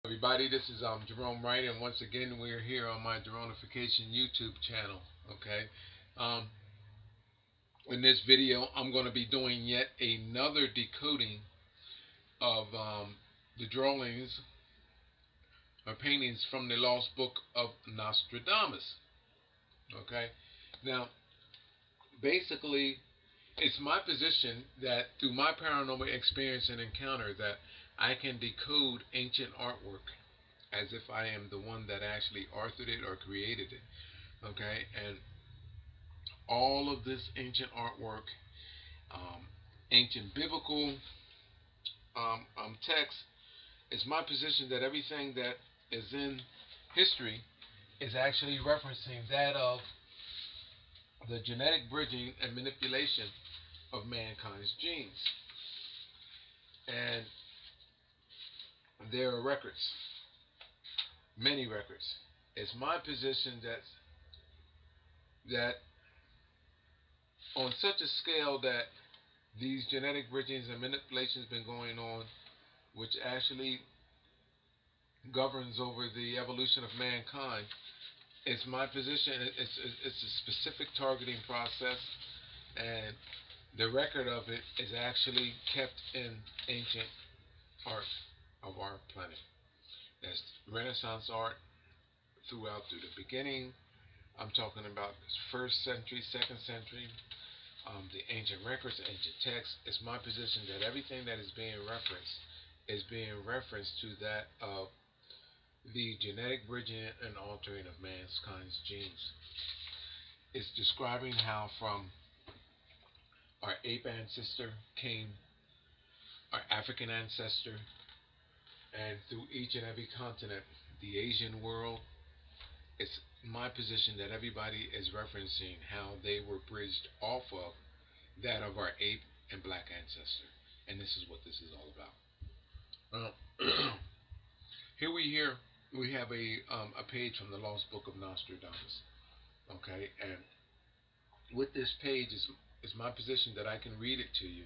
Everybody, this is Jerome Wright, and once again we're here on my Jeronification YouTube channel. Okay, um, in this video, I'm going to be doing yet another decoding of the drawings or paintings from the Lost Book of Nostradamus. Okay, now basically, it's my position that through my paranormal experience and encounter that I can decode ancient artwork as if I am the one that actually authored it or created it. Okay, and all of this ancient artwork, um, ancient biblical text, it's my position that everything that is in history is actually referencing that of the genetic bridging and manipulation of mankind's genes. And there are records, many records. It's my position that on such a scale that these genetic bridgings and manipulations been going on, which actually governs over the evolution of mankind. It's my position. It's a specific targeting process, and the record of it is actually kept in ancient art of our planet. That's Renaissance art through the beginning. I'm talking about first century, second century, the ancient records, ancient texts. It's my position that everything that is being referenced is being referenced to that of the genetic bridging and altering of mankind's genes. It's describing how from our ape ancestor came our African ancestor, and through each and every continent, the Asian world. It's my position that everybody is referencing how they were bridged off of that of our ape and black ancestor, and this is what this is all about. Here we have a page from the Lost Book of Nostradamus. Okay, and with this page is my position that I can read it to you,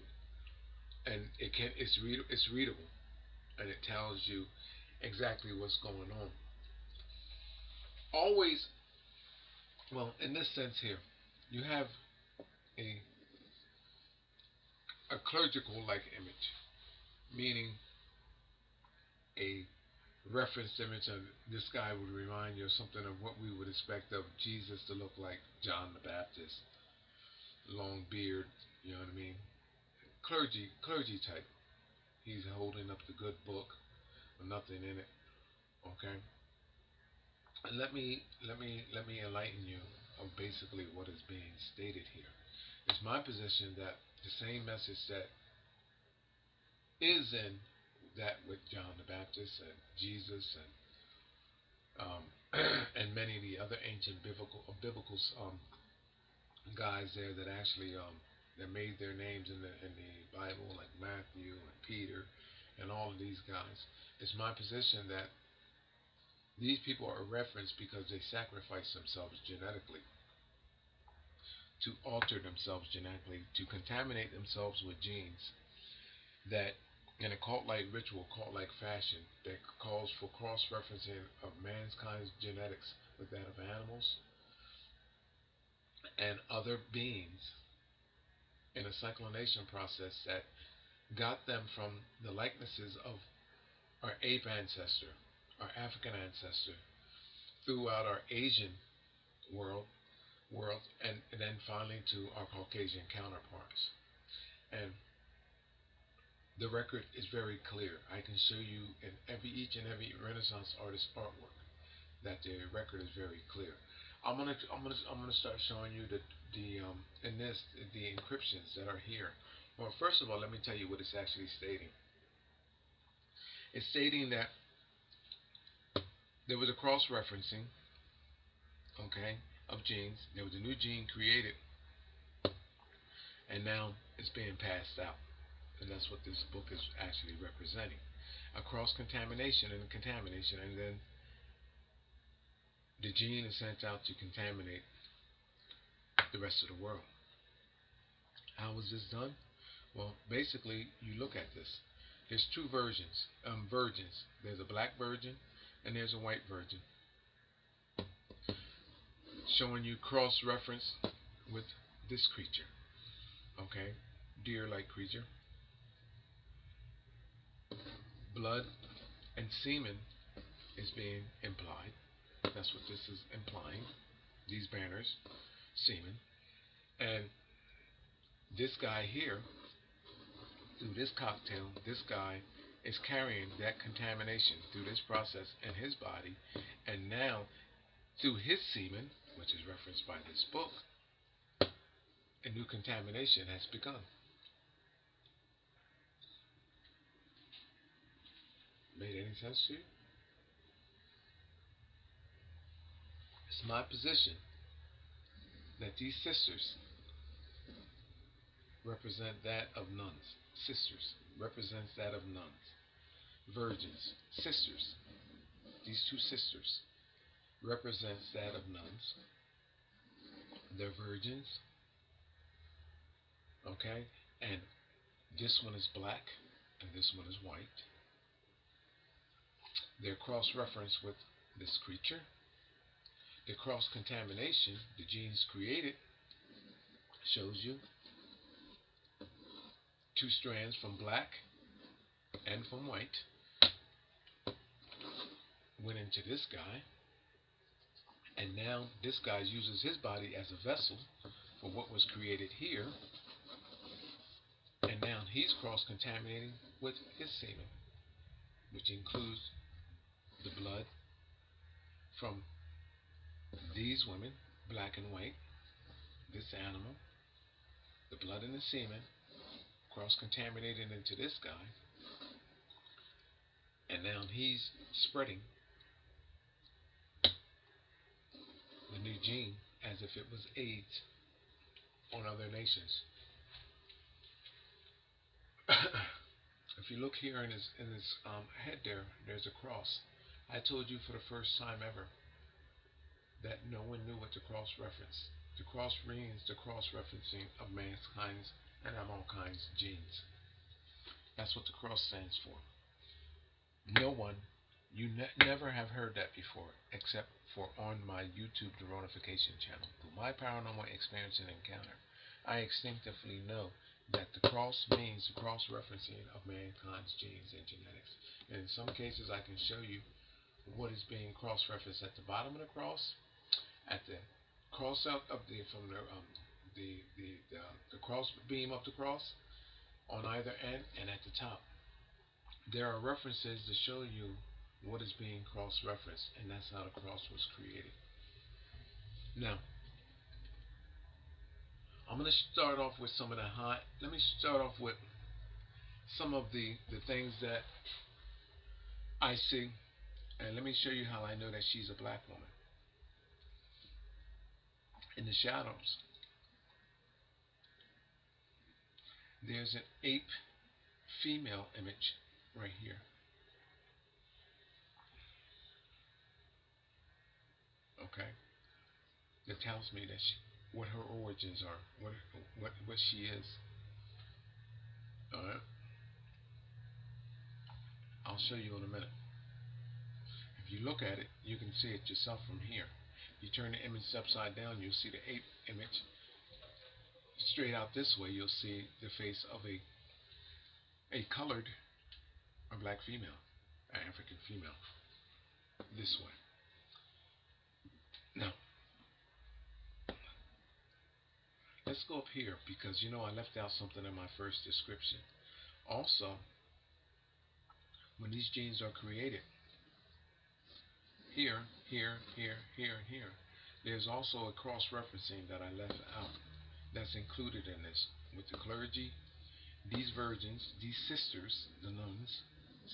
and it's readable, and it tells you exactly what's going on. Always, well, in this sense here, you have a a clerical like image, meaning a reference image of this guy would remind you of something of what we would expect of Jesus to look like John the Baptist, long beard, you know what I mean? Clergy type. He's holding up the good book with nothing in it. Okay? And let me enlighten you of basically what is being stated here. It's my position that the same message that is in that with John the Baptist and Jesus um, and many of the other ancient biblical guys there that actually that made their names in the Bible, like Matthew and Peter and all of these guys. It's my position that these people are referenced because they sacrificed themselves genetically to alter themselves genetically, to contaminate themselves with genes that, in a cult-like ritual, cult-like fashion, that calls for cross-referencing of mankind's genetics with that of animals and other beings in a cyclination process that got them from the likenesses of our ape ancestor, our African ancestor, throughout our Asian world, and then finally to our Caucasian counterparts. And the record is very clear. I can show you in each and every Renaissance artist artwork that the record is very clear. I'm gonna start showing you the encryptions that are here. Well, first of all, let me tell you what it's actually stating. It's stating that there was a cross-referencing, okay, of genes. There was a new gene created, and now it's being passed out, and that's what this book is actually representing: a cross-contamination and contamination, and then the gene is sent out to contaminate the rest of the world. How was this done? Well, basically, you look at this. There's two virgins. There's a black virgin and there's a white virgin, showing you cross-reference with this creature. Okay, deer-like creature. Blood and semen is being implied. That's what this is implying. These banners, semen, and this guy here, through this cocktail, this guy is carrying that contamination through this process in his body, and now through his semen, which is referenced by this book, a new contamination has begun. Made any sense to you? It's my position that these sisters represent that of nuns. Sisters represents that of nuns. Virgins, sisters. These two sisters represents that of nuns. They're virgins, okay? And this one is black and this one is white. They're cross-referenced with this creature. The cross-contamination, the genes created, shows you two strands from black and from white went into this guy, and now this guy uses his body as a vessel for what was created here, and now he's cross-contaminating with his semen, which includes the blood from these women, black and white, this animal, the blood and the semen, cross-contaminated into this guy, and now he's spreading the new gene as if it was AIDS on other nations. If you look here in his head there's a cross. I told you for the first time ever that no one knew what the cross referenced. The cross means the cross-referencing of mankind's and animalkind's genes. That's what the cross stands for. No one, you never have heard that before, except for on my YouTube Deronification channel. Through my paranormal experience and encounter, I instinctively know that the cross means the cross-referencing of mankind's genes and genetics. And in some cases, I can show you what is being cross-referenced at the bottom of the cross, at the cross out of the from the cross beam of the cross on either end, and at the top. There are references to show you what is being cross-referenced, and that's how the cross was created. Now, I'm going to start off with some of the let me start off with some of the things that I see, and let me show you how I know that she's a black woman. In the shadows, there's an ape female image right here. Okay, that tells me that what her origins are, what she is. All right, I'll show you in a minute. If you look at it, you can see it yourself from here. You turn the image upside down, you'll see the ape image. Straight out this way, you'll see the face of a colored or black female, an African female. This way. Now, let's go up here because I left out something in my first description. Also, when these genes are created, here, here, here, here, and here, there's also a cross-referencing that I left out that's included in this with the clergy, these virgins, these sisters, the nuns,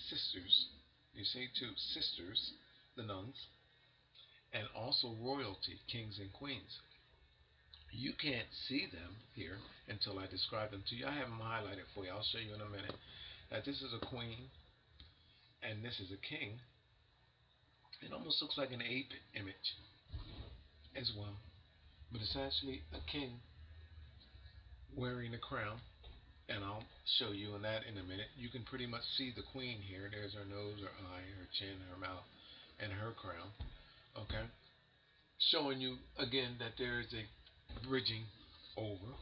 sisters, you say too, sisters, the nuns, and also royalty, kings and queens. You can't see them here until I describe them to you. I have them highlighted for you. I'll show you in a minute that this is a queen and this is a king. It almost looks like an ape image as well, but it's actually a king wearing a crown and I'll show you in that in a minute. You can pretty much see the queen here. There's her nose, her eye, her chin, her mouth, and her crown. Okay, showing you again that there is a bridging over.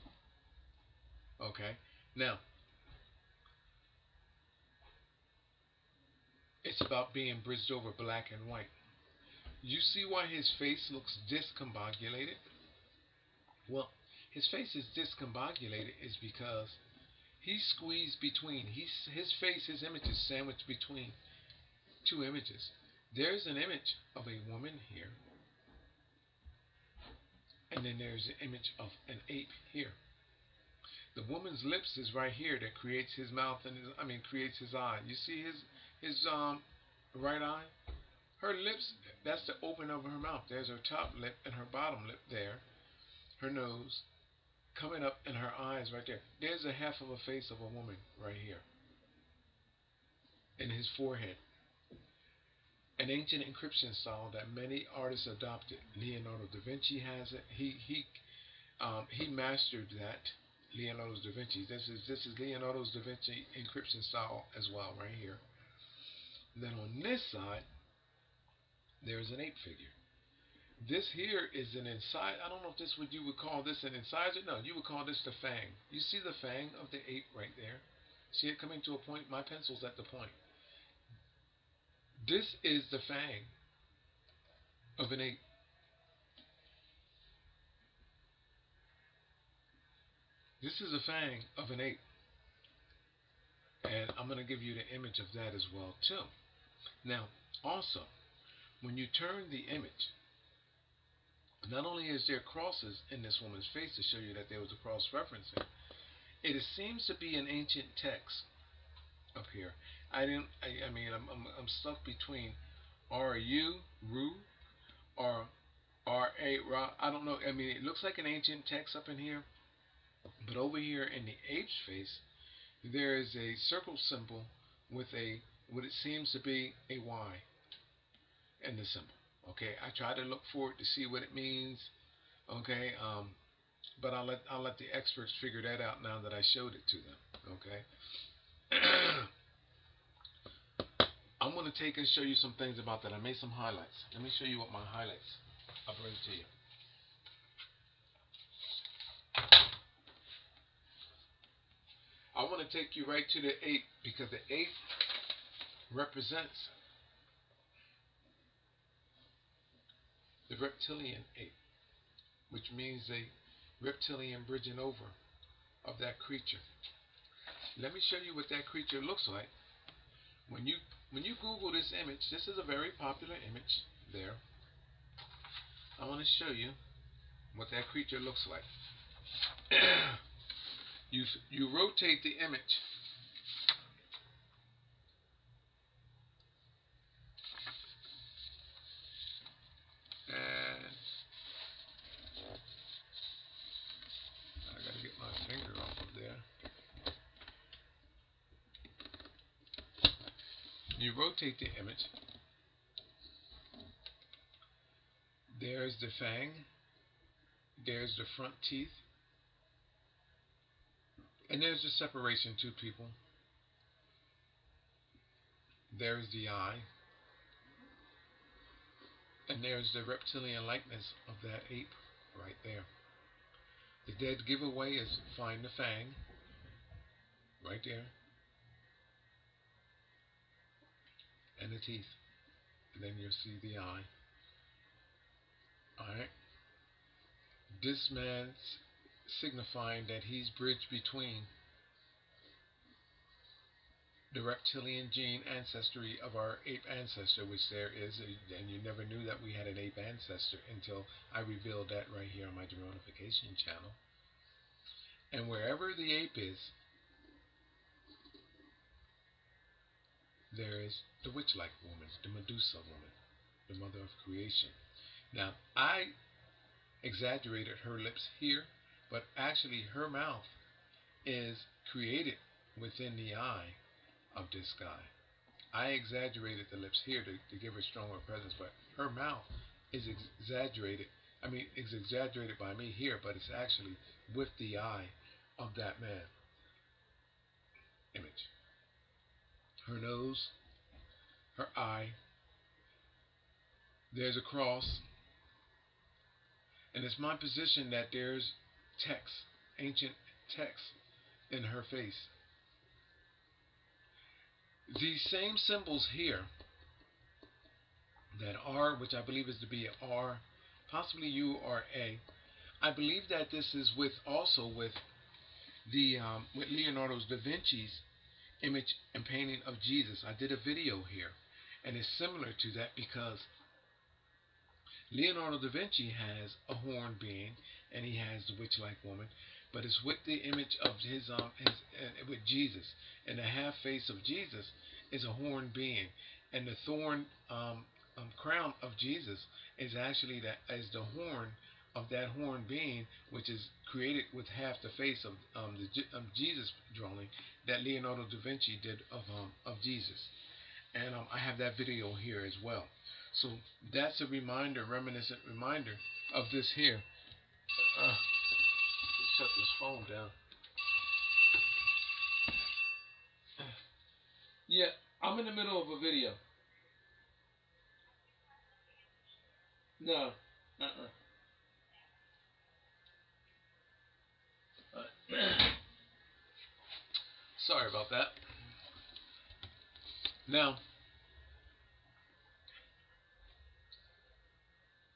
Okay, now it's about being bridged over black and white. You see why his face looks discombobulated? Well, his face is discombobulated is because he's squeezed between. His face, his image is sandwiched between two images. There's an image of a woman here, and then there's an image of an ape here. The woman's lips is right here that creates his mouth and creates his eye. You see his right eye? Her lips, that's the open of her mouth. There's her top lip and her bottom lip there. Her nose coming up and her eyes right there. There's a half of a face of a woman right here. In his forehead. An ancient encryption style that many artists adopted. Leonardo da Vinci has it. He mastered that. Leonardo da Vinci. This is Leonardo da Vinci encryption style as well, right here. And then on this side, there is an ape figure. This here is an inside. I don't know if this would you would call this an incisor. No, you would call this the fang. You see the fang of the ape right there. See it coming to a point. My pencil's at the point. This is the fang of an ape. This is a fang of an ape. And I'm going to give you the image of that as well too. Now, also, when you turn the image, not only is there crosses in this woman's face to show you that there was a cross referencing, it seems to be an ancient text up here. I'm stuck between R-U, Ru, or R-A, Ra. I don't know. It looks like an ancient text up in here, but over here in the ape's face, there is a circle symbol with what it seems to be a Y in the symbol. Okay, I try to look for it to see what it means. Okay, but I'll let the experts figure that out now that I showed it to them. Okay. I'm going to take and show you some things about that. I made some highlights. Let me show you what my highlights I bring to you. I want to take you right to the ape because the ape represents the reptilian ape, which means a reptilian bridging over of that creature. Let me show you what that creature looks like. When you Google this image, this is a very popular image there. I want to show you what that creature looks like. You rotate the image, and I gotta get my finger off of there. You rotate the image. There's the fang. There's the front teeth. And there's the separation to people. There's the eye. And there's the reptilian likeness of that ape right there. The dead giveaway is find the fang right there. And the teeth. And then you'll see the eye. Alright. This man's signifying that he's bridged between the reptilian gene ancestry of our ape ancestor, which there is, and you never knew that we had an ape ancestor until I revealed that right here on my Geronification channel. And wherever the ape is, there is the witch-like woman, the Medusa woman, the mother of creation. Now, I exaggerated her lips here, but actually her mouth is created within the eye of this guy. I exaggerated the lips here to give her stronger presence, but her mouth is exaggerated. It's exaggerated by me here, but it's actually with the eye of that man. image. Her nose, her eye, there's a cross, and it's my position that there's text, ancient text in her face. These same symbols here, that R, which I believe is to be R, possibly U or A, I believe that this is with also with the with Leonardo da Vinci's image and painting of Jesus. I did a video here, and it's similar to that because Leonardo da Vinci has a horned being, and he has the witch-like woman, but it's with the image of his with Jesus, and the half face of Jesus is a horned being, and the thorn crown of Jesus is actually the horn of that horned being, which is created with half the face of Jesus drawing that Leonardo da Vinci did of Jesus, and I have that video here as well. So that's a reminder, reminiscent reminder of this here. Shut this phone down. Yeah, I'm in the middle of a video. No. Sorry about that. Now,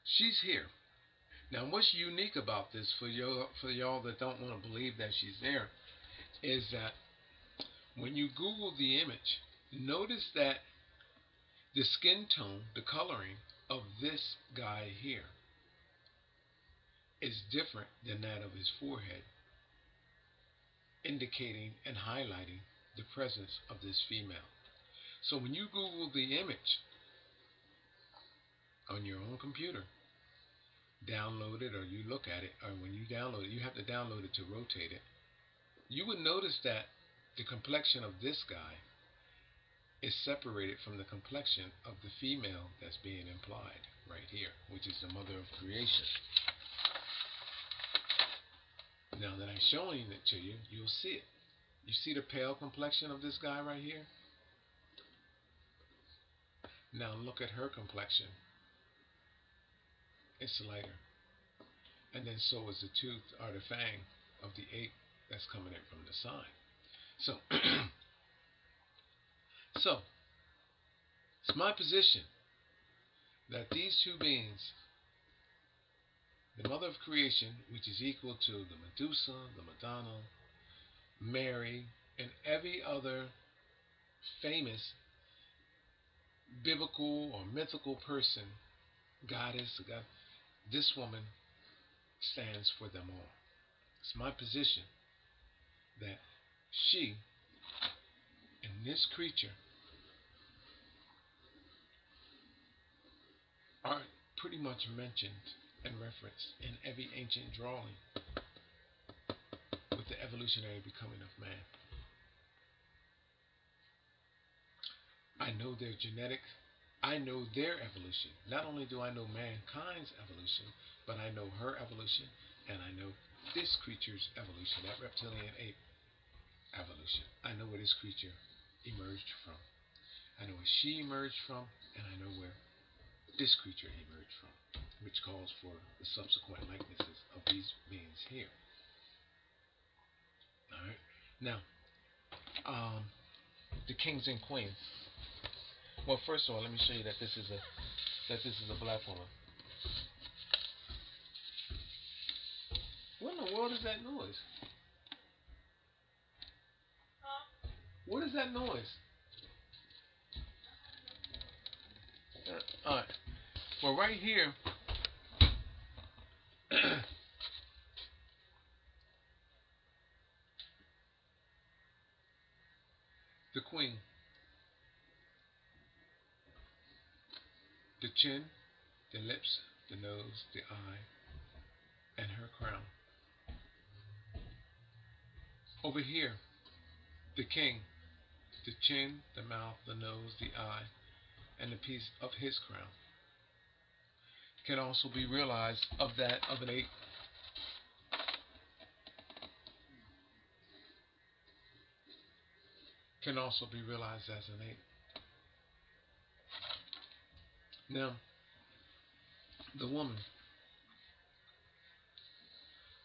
she's here. Now, what's unique about this for y'all that don't want to believe that she's there is that when you Google the image, notice that the skin tone, the coloring of this guy here is different than that of his forehead, indicating and highlighting the presence of this female. So when you Google the image on your own computer, download it or you look at it, or when you download it, you have to download it to rotate it, you would notice that the complexion of this guy is separated from the complexion of the female that's being implied right here, which is the mother of creation. Now that I'm showing it to you, you'll see it. You see the pale complexion of this guy right here? Now look at her complexion. It's lighter. And then so is the tooth or the fang of the ape that's coming in from the side. So, so it's my position that these two beings, the mother of creation, which is equal to the Medusa, the Madonna, Mary, and every other famous biblical or mythical person, goddess, God, this woman stands for them all. It's my position that she and this creature are pretty much mentioned and referenced in every ancient drawing with the evolutionary becoming of man. I know their genetics. I know their evolution. Not only do I know mankind's evolution, but I know her evolution, and I know this creature's evolution, that reptilian ape evolution. I know where this creature emerged from. I know where she emerged from, and I know where this creature emerged from, which calls for the subsequent likenesses of these beings here. Alright. Now, the kings and queens. Well, first of all, let me show you that this is a black woman. What in the world is that noise? What is that noise? Alright. Well, right here, the queen, the chin, the lips, the nose, the eye, and her crown. Over here, the king, the chin, the mouth, the nose, the eye, and the piece of his crown can also be realized of that of an ape. can also be realized as an 8. Now, the woman.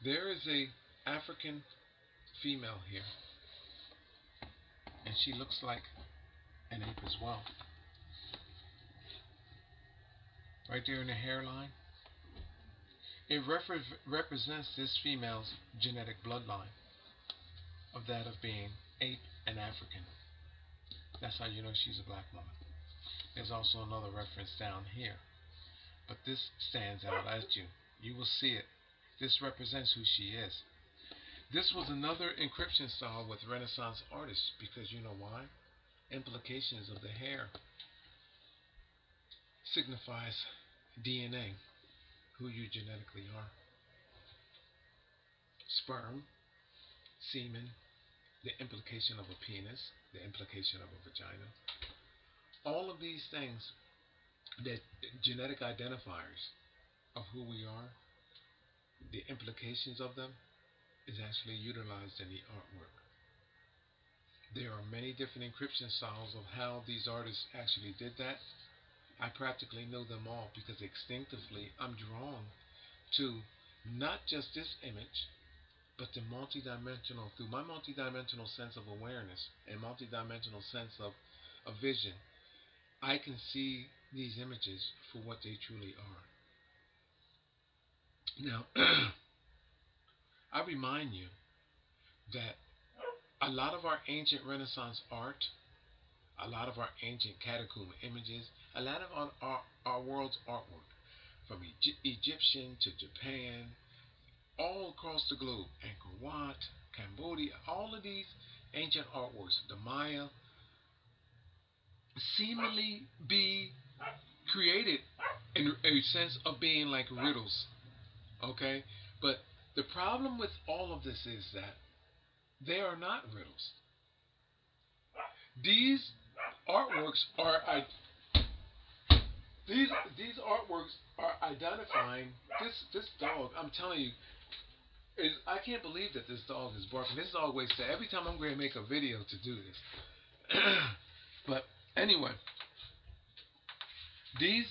There is a African female here, and she looks like an ape as well. Right there in the hairline, it represents this female's genetic bloodline of that of being ape and African. That's how you know she's a black woman. There's also another reference down here, but this stands out at you. You will see it. This represents who she is. This was another encryption style with Renaissance artists because you know why? Implications of the hair signifies DNA, who you genetically are. Sperm, semen, the implication of a penis, the implication of a vagina. All of these things, that genetic identifiers of who we are, the implications of them is actually utilized in the artwork. There are many different encryption styles of how these artists actually did that. I practically know them all because instinctively I'm drawn to not just this image, but the multidimensional, through my multidimensional sense of awareness and multidimensional sense of vision, I can see these images for what they truly are. Now, I remind you that a lot of our ancient Renaissance art, a lot of our ancient catacomb images, a lot of our world's artwork, from Egyptian to Japan, all across the globe, Angkor Wat, Cambodia, all of these ancient artworks, the Maya, seemingly be created in a sense of being like riddles. Okay? But the problem with all of this is that they are not riddles. These artworks are these artworks are identifying this dog. I'm telling you, I can't believe that this dog is barking. This dog waits to every time I'm going to make a video to do this. But anyway, these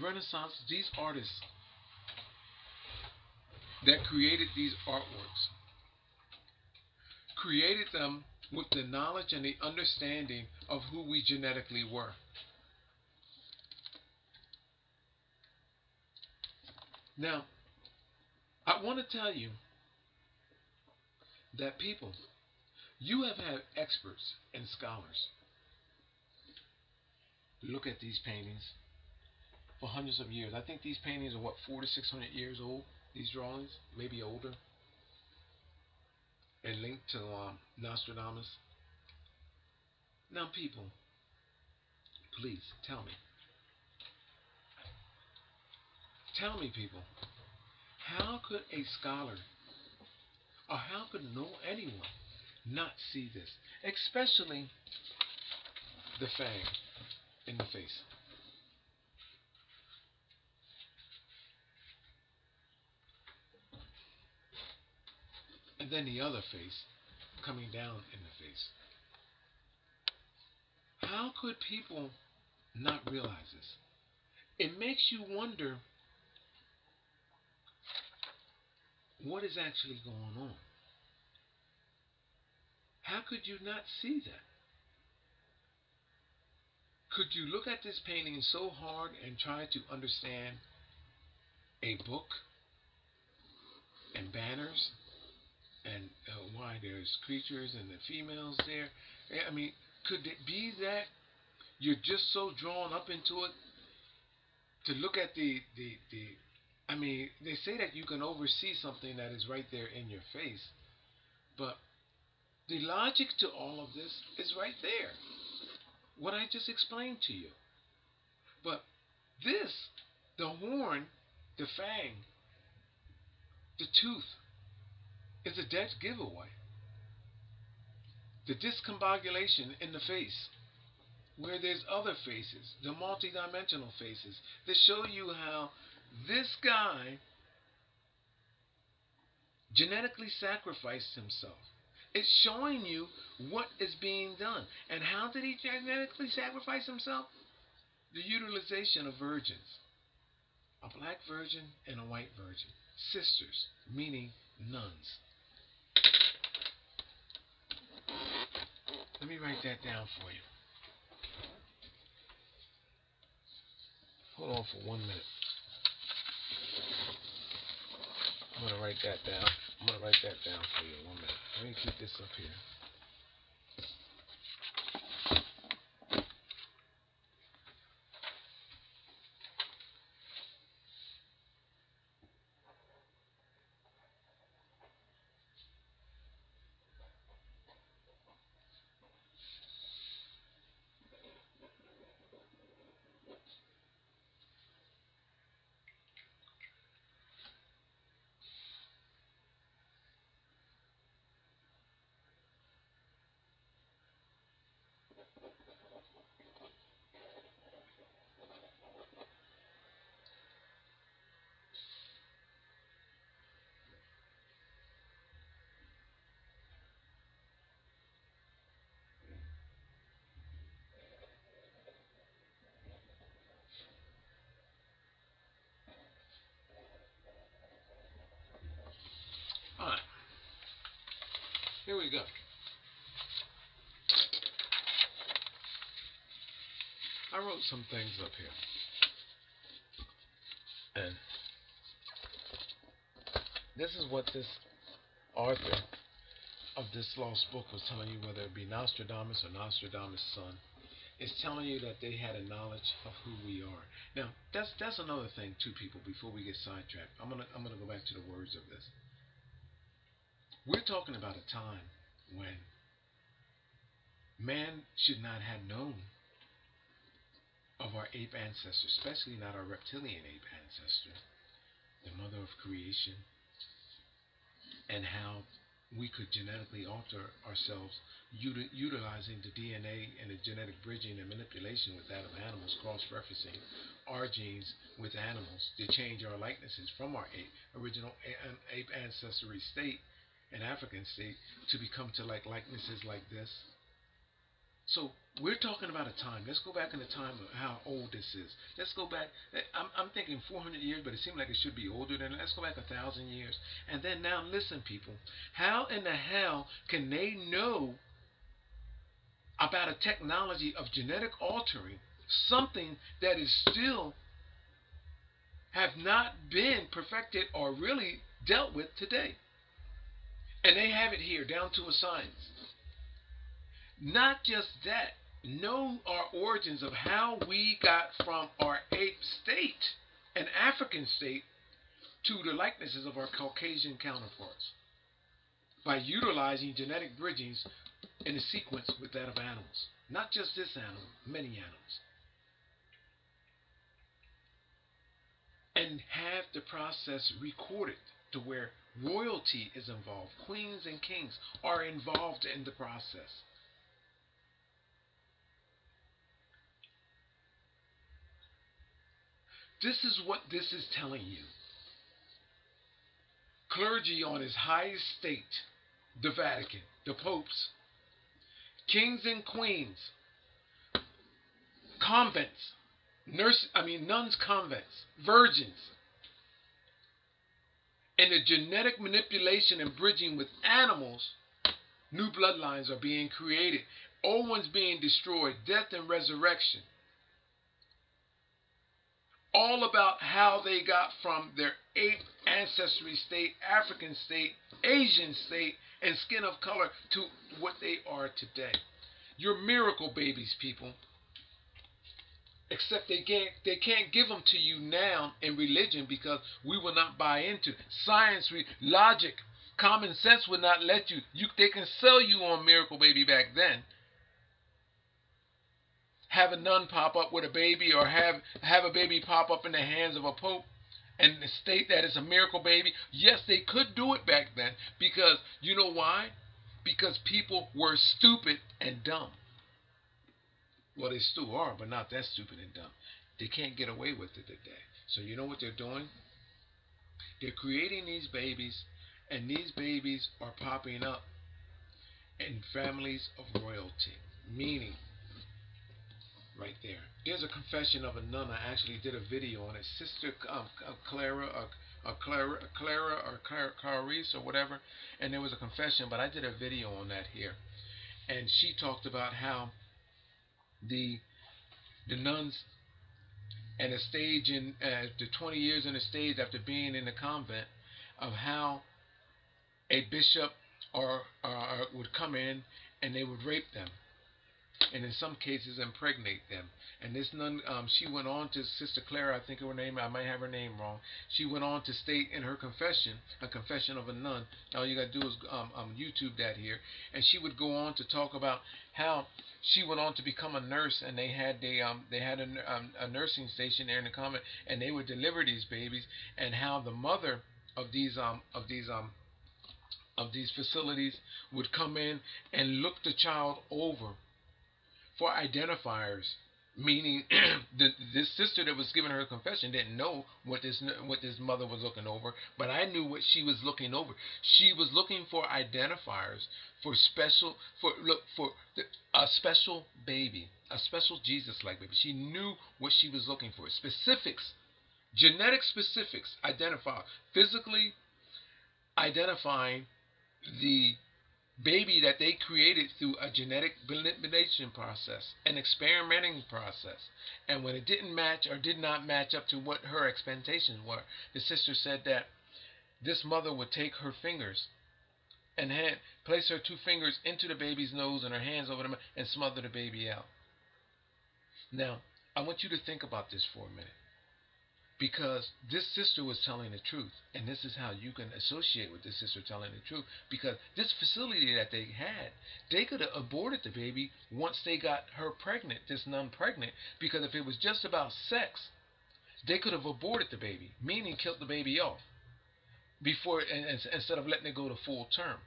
Renaissance, these artists that created these artworks created them with the knowledge and the understanding of who we genetically were. Now, I want to tell you that people, you have had experts and scholars look at these paintings for hundreds of years. I think these paintings are what, 400 to 600 years old, these drawings, maybe older, and linked to Nostradamus. Now, people, please tell me, people, how could a scholar, or how could anyone not see this, especially the fang in the face? And then the other face coming down in the face. How could people not realize this? It makes you wonder what is actually going on. How could you not see that? Could you look at this painting so hard and try to understand a book and banners and why there's creatures and the females there? I mean, could it be that you're just so drawn up into it to look at the I mean, they say that you can oversee something that is right there in your face, but the logic to all of this is right there. What I just explained to you. But this, the horn, the fang, the tooth, is a dead giveaway. The discombobulation in the face, where there's other faces, the multidimensional faces, that show you how this guy genetically sacrificed himself. It's showing you what is being done. And how did he genetically sacrifice himself? The utilization of virgins. A black virgin and a white virgin. Sisters, meaning nuns. Let me write that down for you. Hold on for 1 minute. I'm going to write that down. I'm going to write that down for you in 1 minute. Let me keep this up here. All right. Here we go. I wrote some things up here. And this is what this author of this lost book was telling you, whether it be Nostradamus or Nostradamus' son, is telling you that they had a knowledge of who we are. Now, that's another thing too, people, before we get sidetracked. I'm gonna go back to the words of this. We're talking about a time when man should not have known of our ape ancestor, especially not our reptilian ape ancestor, the mother of creation, and how we could genetically alter ourselves utilizing the DNA and the genetic bridging and manipulation with that of animals, cross-referencing our genes with animals to change our likenesses from our original ape ancestry state and African state to become to likenesses like this. So we're talking about a time. Let's go back in the time of how old this is. Let's go back. I'm thinking 400 years, but it seems like it should be older than that. Let's go back 1,000 years. And then now listen, people. How in the hell can they know about a technology of genetic altering, something that is still have not been perfected or really dealt with today? And they have it here down to a science. Not just that, know our origins of how we got from our ape state, an African state, to the likenesses of our Caucasian counterparts by utilizing genetic bridgings in a sequence with that of animals. Not just this animal, many animals. And have the process recorded to where royalty is involved. Queens and kings are involved in the process. This is what this is telling you. Clergy on his highest state, the Vatican, the popes, kings and queens, convents, nuns convents, virgins, and the genetic manipulation and bridging with animals, new bloodlines are being created, old ones being destroyed, death and resurrection. All about how they got from their ape ancestry state, African state, Asian state, and skin of color to what they are today. You're miracle babies, people. Except they can't give them to you now in religion because we will not buy into science, logic, common sense would not let you. They can sell you on miracle baby back then. Have a nun pop up with a baby, or have a baby pop up in the hands of a pope and state that it's a miracle baby. Yes, they could do it back then because you know why? Because people were stupid and dumb. Well, they still are, but not that stupid and dumb. They can't get away with it today. So you know what they're doing? They're creating these babies, and these babies are popping up and families of royalty. Meaning, right there. There's a confession of a nun. I actually did a video on it. Sister Clara, Clarice or whatever. And there was a confession, but I did a video on that here. And she talked about how the the nuns and a stage in the 20 years in the stage after being in the convent, of how a bishop or would come in and they would rape them, and in some cases impregnate them. And this nun, she went on to, Sister Clara, I think of her name, I might have her name wrong. She went on to state in her confession, a confession of a nun. All you got to do is YouTube that here, and she would go on to talk about how she went on to become a nurse, and they had a nursing station there in the convent, and they would deliver these babies, and how the mother of these facilities would come in and look the child over for identifiers, meaning this sister that was giving her confession didn't know what this mother was looking over, but I knew what she was looking over. She was looking for identifiers for special for a special baby, a special Jesus-like baby. She knew what she was looking for. Specifics, genetic specifics, identify physically identifying the baby that they created through a genetic manipulation process, an experimenting process. And when it didn't match or did not match up to what her expectations were, the sister said that this mother would take her fingers and place her two fingers into the baby's nose and her hands over them and smother the baby out. Now, I want you to think about this for a minute. Because this sister was telling the truth, and this is how you can associate with this sister telling the truth. Because this facility that they had, they could have aborted the baby once they got her pregnant, this nun pregnant. Because if it was just about sex, they could have aborted the baby, meaning killed the baby off before, instead of letting it go to full term.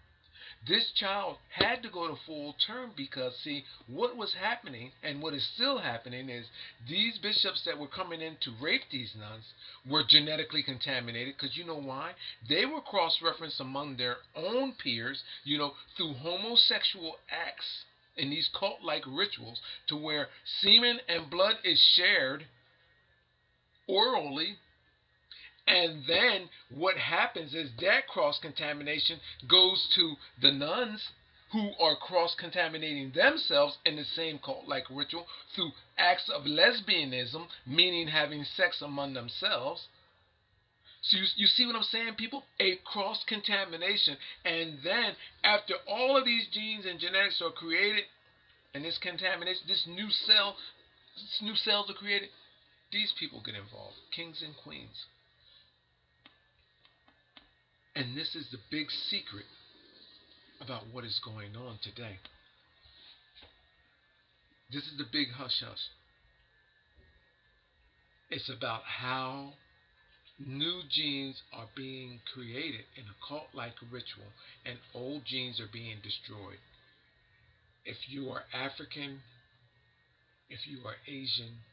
This child had to go to full term because, see, what was happening and what is still happening is these bishops that were coming in to rape these nuns were genetically contaminated. Because you know why? They were cross-referenced among their own peers, through homosexual acts in these cult-like rituals, to where semen and blood is shared orally. And then what happens is that cross contamination goes to the nuns, who are cross contaminating themselves in the same cult like ritual through acts of lesbianism, meaning having sex among themselves. So you see what I'm saying, people? A cross contamination. And then after all of these genes and genetics are created, and this contamination, new cells are created, these people get involved, kings and queens. And this is the big secret about what is going on today. This is the big hush hush. It's about how new genes are being created in a cult like ritual, and old genes are being destroyed. If you are African, if you are Asian,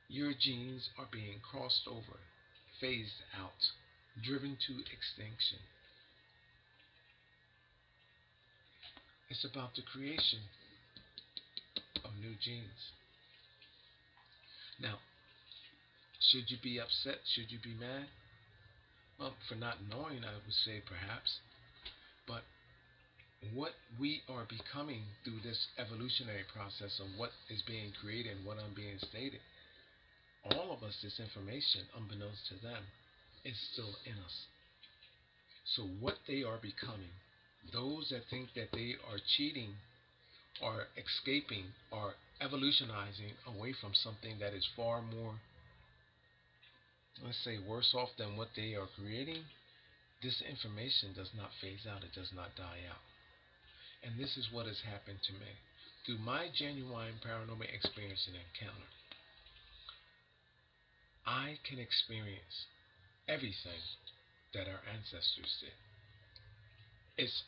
your genes are being crossed over, phased out, driven to extinction. It's about the creation of new genes. Now, should you be upset? Should you be mad? Well, for not knowing, I would say perhaps. But what we are becoming through this evolutionary process of what is being created and what I'm being stated, all of us, this information, unbeknownst to them, is still in us. So what they are becoming, those that think that they are cheating or escaping or evolutionizing away from something that is far more, let's say, worse off than what they are creating, this information does not phase out. It does not die out. And this is what has happened to me. Through my genuine paranormal experience and encounter, I can experience everything that our ancestors did. It's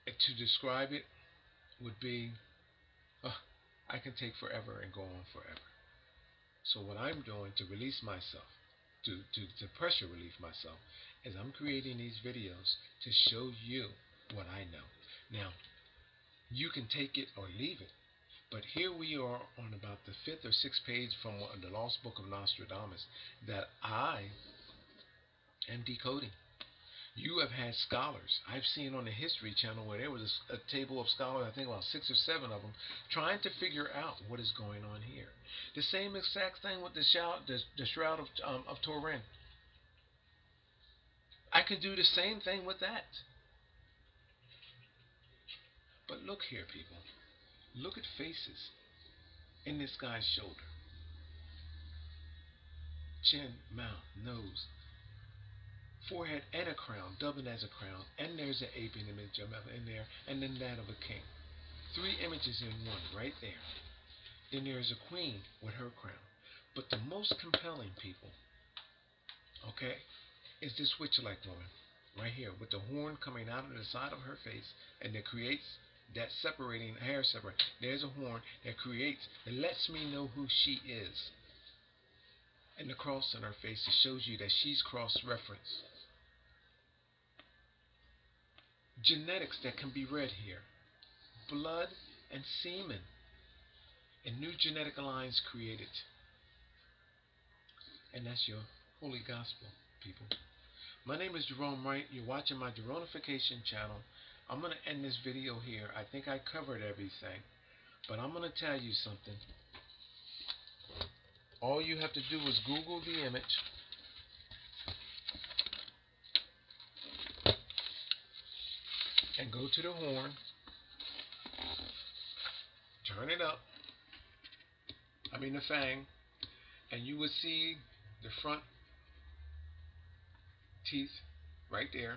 to describe it would be, I can take forever and go on forever. So what I'm doing to release myself, to pressure relieve myself, is I'm creating these videos to show you what I know. Now, you can take it or leave it. But here we are on about the fifth or sixth page from the Lost Book of Nostradamus that I am decoding. You have had scholars. I've seen on the History Channel where there was a table of scholars, I think about 6 or 7 of them, trying to figure out what is going on here. The same exact thing with the Shroud of Turin. I can do the same thing with that. But look here, people. Look at faces in this guy's shoulder. Chin, mouth, nose, forehead, and a crown, dubbing as a crown. And there's an ape image in there, and then that of a king. 3 images in one, right there. Then there is a queen with her crown. But the most compelling, people, okay, is this witch-like woman right here with the horn coming out of the side of her face, and that creates that separating hair separate. There's a horn that creates, that lets me know who she is. And the cross on her face, it shows you that she's cross-referenced. Genetics that can be read here. Blood and semen. And new genetic lines created. And that's your holy gospel, people. My name is Jerome Wright. You're watching my Geronification channel. I'm going to end this video here. I think I covered everything. But I'm going to tell you something. All you have to do is Google the image. And go to the horn. Turn it up. The fang. And you will see the front teeth right there.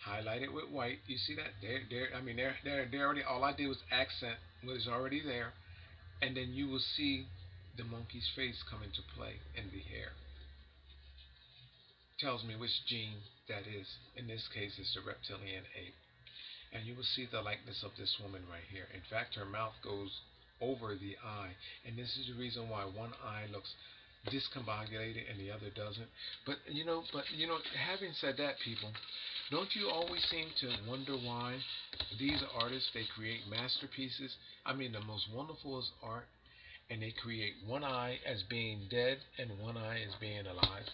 Highlighted with white. You see that? They're already, all I did was accent what is already there. And then you will see the monkey's face come into play in the hair. Tells me which gene that is. In this case, it's the reptilian ape. And you will see the likeness of this woman right here. In fact, her mouth goes over the eye. And this is the reason why one eye looks discombobulated and the other doesn't. But having said that, people, don't you always seem to wonder why these artists, they create masterpieces? The most wonderful art, and they create one eye as being dead and one eye as being alive,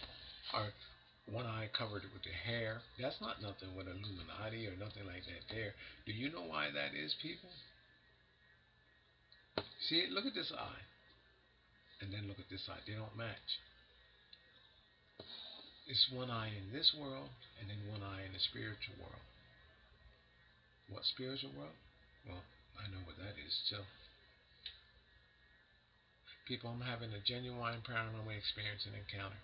or one eye covered with the hair. That's not nothing with Illuminati or nothing like that there. Do you know why that is, people? See, look at this eye, and then look at this eye. They don't match. It's one eye in this world, and then one eye in the spiritual world. What spiritual world? Well, I know what that is, too. People, I'm having a genuine paranormal experience and encounter.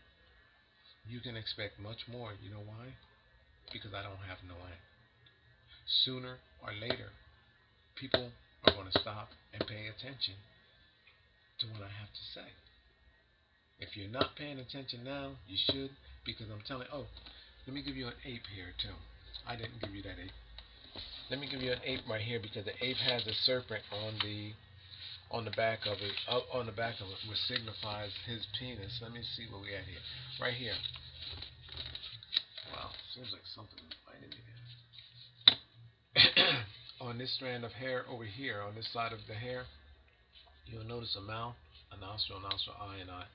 You can expect much more. You know why? Because I don't have no end. Sooner or later, people are going to stop and pay attention to what I have to say. If you're not paying attention now, you should, because I'm telling. Oh, let me give you an ape here too. I didn't give you that ape. Let me give you an ape right here, because the ape has a serpent on the back of it, which signifies his penis. Let me see what we got here. Right here. Wow, seems like something biting me there. On this strand of hair over here, on this side of the hair, you'll notice a mouth, a nostril, eye, and eye.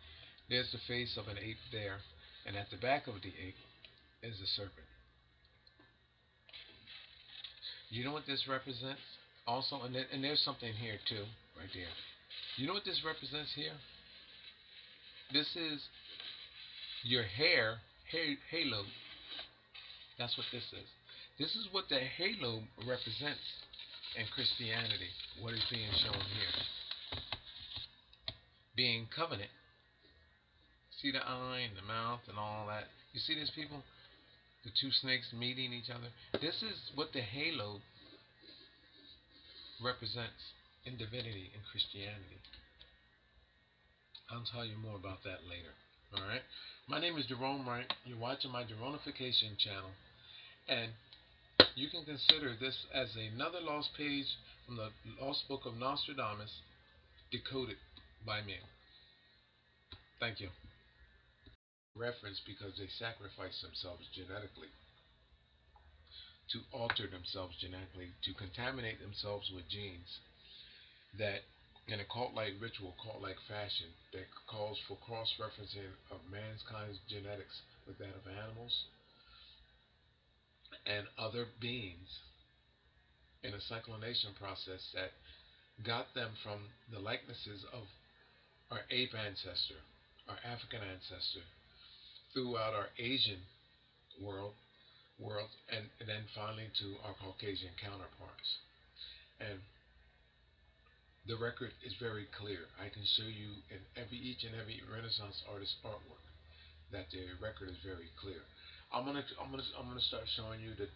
There's the face of an ape there, and at the back of the ape is a serpent. You know what this represents? Also, and there's something here too, right there. You know what this represents here? This is your hair halo. That's what this is. This is what the halo represents in Christianity. What is being shown here? Being covenant. See the eye and the mouth and all that. You see these people? The two snakes meeting each other. This is what the halo represents in divinity in Christianity. I'll tell you more about that later. Alright? My name is Jerome Wright. You're watching my Geronification channel. And you can consider this as another lost page from the Lost Book of Nostradamus, decoded by me. Thank you. Reference, because they sacrifice themselves genetically. to alter themselves genetically, to contaminate themselves with genes that, in a cult-like ritual, cult-like fashion, that calls for cross-referencing of mankind's genetics with that of animals and other beings in a cyclination process that got them from the likenesses of our ape ancestor, our African ancestor, throughout our Asian world, and then finally to our Caucasian counterparts. And the record is very clear. I can show you in each and every Renaissance artist artwork that the record is very clear. I'm gonna start showing you the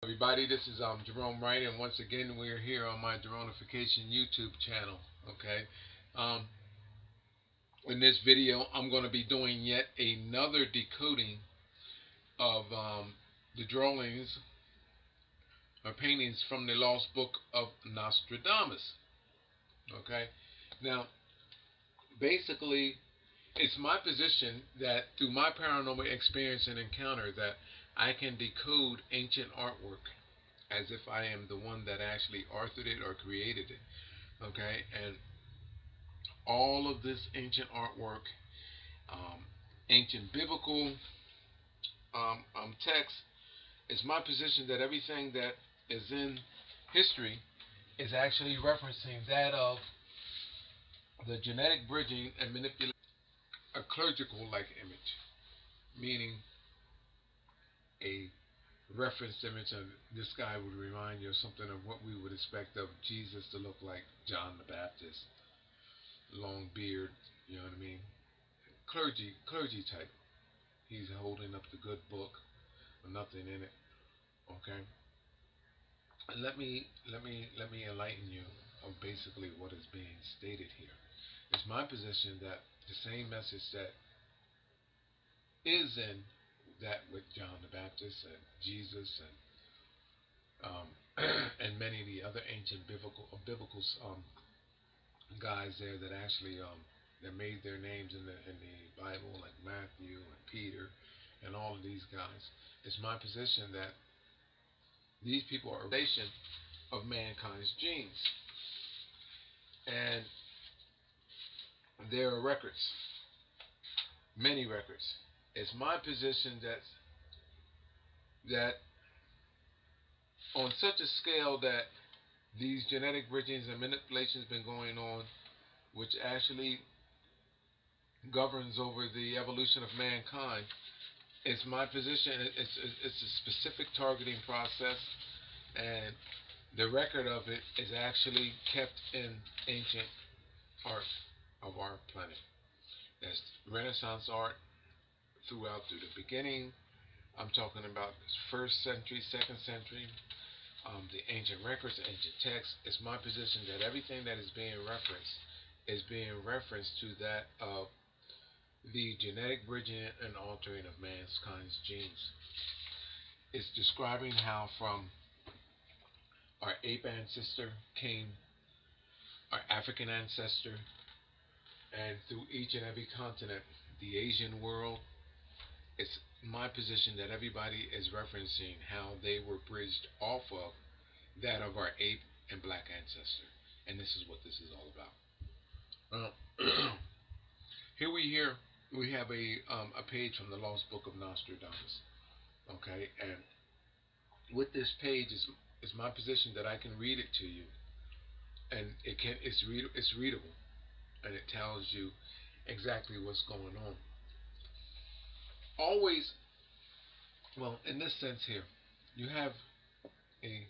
everybody. This is Jerome Wright, and once again we're here on my Jeronification YouTube channel. Okay, um, in this video I'm going to be doing yet another decoding of the drawings or paintings from the Lost Book of Nostradamus. Okay, now basically it's my position that through my paranormal experience and encounter that I can decode ancient artwork as if I am the one that actually authored it or created it. Okay, and all of this ancient artwork, um, ancient biblical text, it's my position that everything that is in history is actually referencing that of the genetic bridging and manipulation, a clerical like image, meaning a reference image of this guy would remind you of something of what we would expect of Jesus to look like. John the Baptist, long beard, you know what I mean? Clergy type. He's holding up the good book with nothing in it. Okay? And let me enlighten you of basically what is being stated here. It's my position that the same message that is in that with John the Baptist and Jesus um, and many of the other ancient biblical guys there that actually that made their names in the Bible, like Matthew and Peter and all of these guys. It's my position that these people are a relation of mankind's genes, and there are records, many records. It's my position that on such a scale that these genetic bridgings and manipulations been going on, which actually governs over the evolution of mankind. It's my position. It's a specific targeting process, and the record of it is actually kept in ancient art of our planet. That's Renaissance art through the beginning. I'm talking about first century, second century, the ancient records, ancient texts. It's my position that everything that is being referenced is being referenced to that of the genetic bridging and altering of mankind's genes. It's describing how from our ape ancestor came our African ancestor, and through each and every continent, the Asian world. It's my position that everybody is referencing how they were bridged off of that of our ape and black ancestor, and this is what this is all about. Here we have a page from the Lost Book of Nostradamus. Okay, and with this page is my position that I can read it to you, and it's readable, and it tells you exactly what's going on. Always, well, in this sense here, you have a